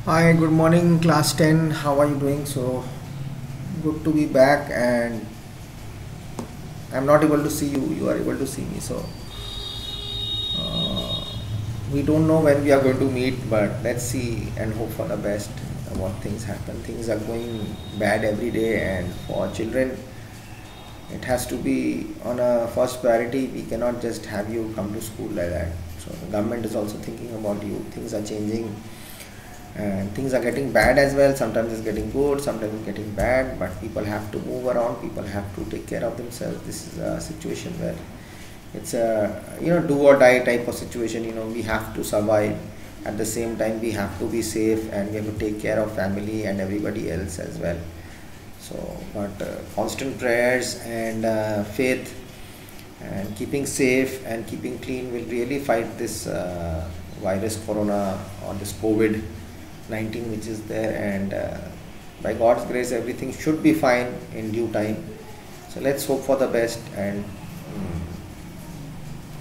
Hi, good morning, class 10. How are you doing? Good to be back, and I'm not able to see you. You are able to see me. Uh, we don't know when we are going to meet, but let's see and hope for the best. What things happen. Things are going bad every day, and for children, it has to be on a first priority. We cannot just have you come to school like that. So, the government is also thinking about you. Things are changing and things are getting bad as well. Sometimes it's getting good, sometimes it's getting bad, but people have to move around, people have to take care of themselves. This is a situation where it's a do or die type of situation. We have to survive. At the same time, we have to be safe, and we have to take care of family and everybody else as well. But constant prayers and faith and keeping safe and keeping clean will really fight this virus, corona, or this COVID-19 which is there, and by God's grace everything should be fine in due time. So let's hope for the best and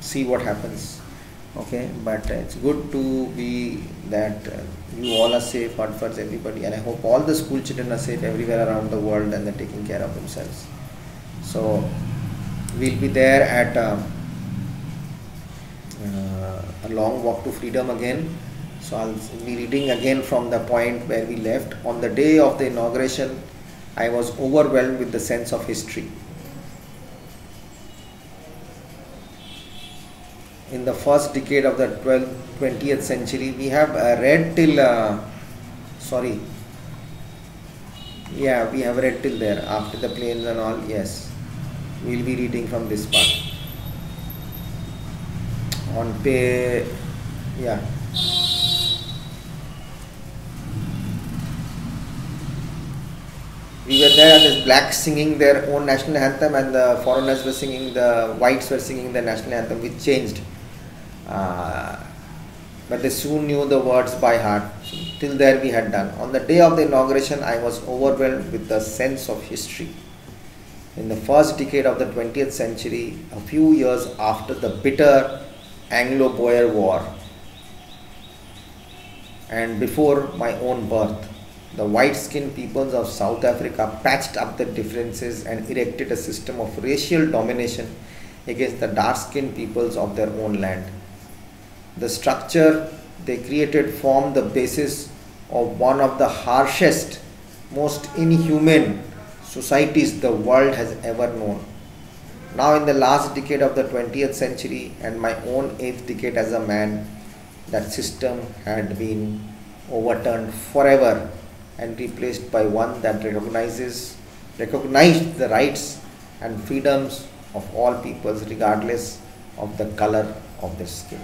see what happens. Okay, but it's good to be that you all are safe, God first, everybody, and I hope all the school children are safe everywhere around the world and they're taking care of themselves. So we'll be there at a long walk to freedom again. So I'll be reading again from the point where we left. On the day of the inauguration, I was overwhelmed with the sense of history. In the first decade of the 20th century, we have read till, we have read till there, after the planes and all. Yes, we'll be reading from this part. On page, yeah. We were there, the blacks singing their own national anthem, and the foreigners were singing, the whites were singing the national anthem, which changed. But they soon knew the words by heart. Till there we had done. On the day of the inauguration, I was overwhelmed with the sense of history. In the first decade of the 20th century, a few years after the bitter Anglo-Boer War, and before my own birth, the white-skinned peoples of South Africa patched up the differences and erected a system of racial domination against the dark-skinned peoples of their own land. The structure they created formed the basis of one of the harshest, most inhumane societies the world has ever known. Now, in the last decade of the 20th century and my own 8th decade as a man, that system had been overturned forever and replaced by one that recognized the rights and freedoms of all peoples regardless of the color of their skin.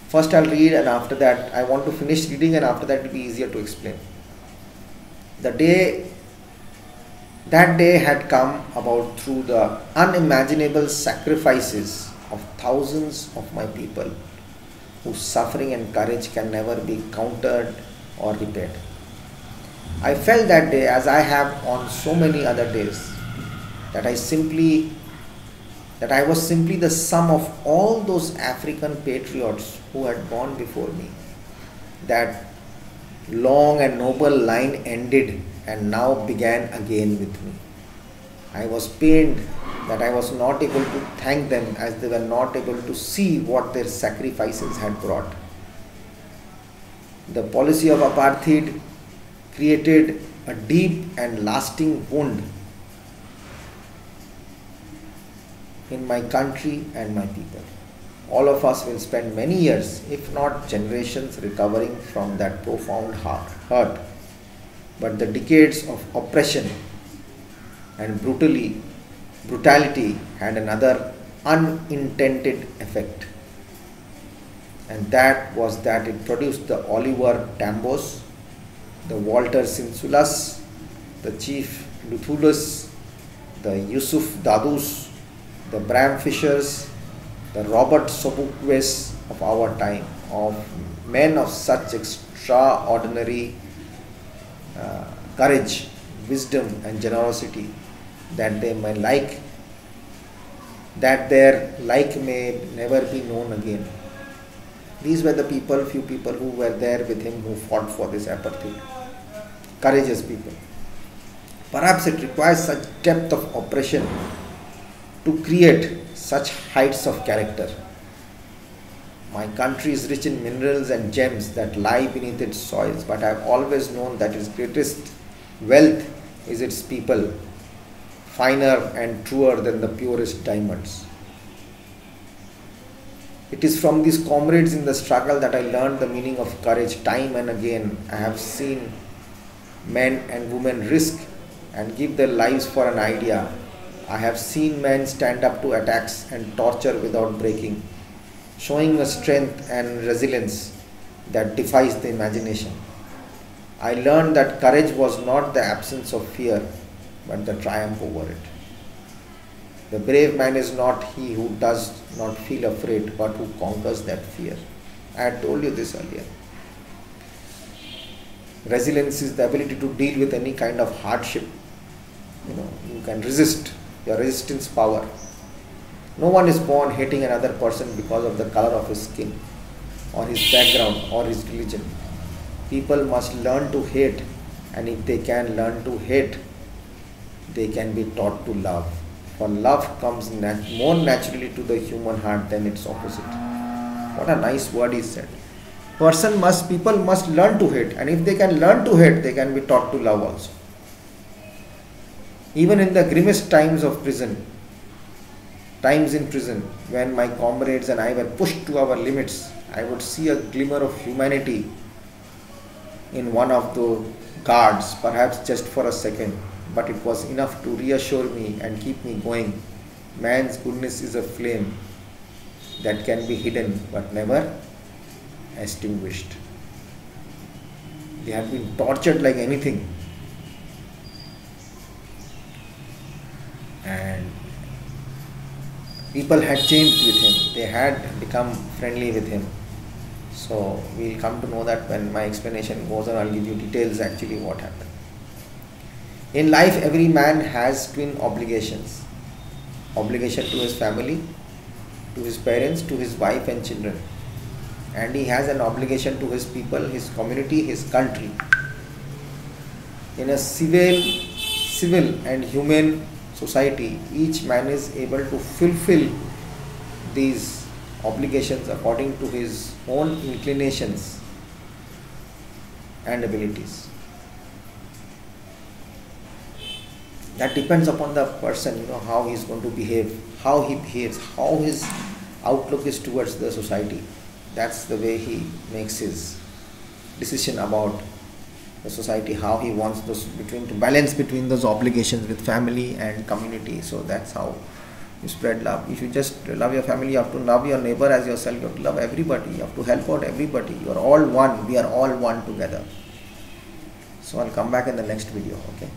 First I'll read, and after that I want to finish reading, and after that it will be easier to explain. That day had come about through the unimaginable sacrifices of thousands of my people, whose suffering and courage can never be countered or repaid. I felt that day, as I have on so many other days, that I was simply the sum of all those African patriots who had gone before me. That long and noble line ended and now began again with me. I was pained that I was not able to thank them, as they were not able to see what their sacrifices had brought. The policy of apartheid created a deep and lasting wound in my country and my people. All of us will spend many years, if not generations, recovering from that profound hurt. But the decades of oppression and brutality had another unintended effect. And that was that it produced the Oliver Tambos, the Walter Sinsulas, the Chief Luthulus, the Yusuf Dadus, the Bram Fishers, the Robert Sobukwes of our time, of men of such extraordinary courage, wisdom and generosity that their like may never be known again. These were the people, few people who were there with him who fought for this apartheid. Courageous people. Perhaps it requires such depth of oppression to create such heights of character. My country is rich in minerals and gems that lie beneath its soils, but I have always known that its greatest wealth is its people, finer and truer than the purest diamonds. It is from these comrades in the struggle that I learned the meaning of courage. Time and again I have seen men and women risk and give their lives for an idea. I have seen men stand up to attacks and torture without breaking, showing a strength and resilience that defies the imagination. I learned that courage was not the absence of fear, but the triumph over it. The brave man is not he who does not feel afraid, but who conquers that fear. I had told you this earlier. Resilience is the ability to deal with any kind of hardship. You can resist, your resistance power. No one is born hating another person because of the color of his skin, or his background, or his religion. People must learn to hate, and if they can learn to hate, they can be taught to love. For love comes more naturally to the human heart than its opposite. What a nice word he said. People must learn to hate, and if they can learn to hate, they can be taught to love also. Even in the grimmest times in prison, when my comrades and I were pushed to our limits, I would see a glimmer of humanity in one of the guards, perhaps just for a second, but it was enough to reassure me and keep me going. Man's goodness is a flame that can be hidden but never extinguished. They had been tortured like anything, and people had changed with him. They had become friendly with him. So we'll come to know that when my explanation goes on. I'll give you details actually what happened. In life, every man has twin obligations. Obligation to his family, to his parents, to his wife and children. And he has an obligation to his people, his community, his country. In a civil and humane society, each man is able to fulfill these obligations according to his own inclinations and abilities. That depends upon the person, how he is going to behave, how he behaves, how his outlook is towards the society. That's the way he makes his decision about the society, how he wants to balance between those obligations with family and community. So that's how you spread love. If you just love your family, you have to love your neighbor as yourself. You have to love everybody. You have to help out everybody. You are all one. We are all one together. So I'll come back in the next video. Okay.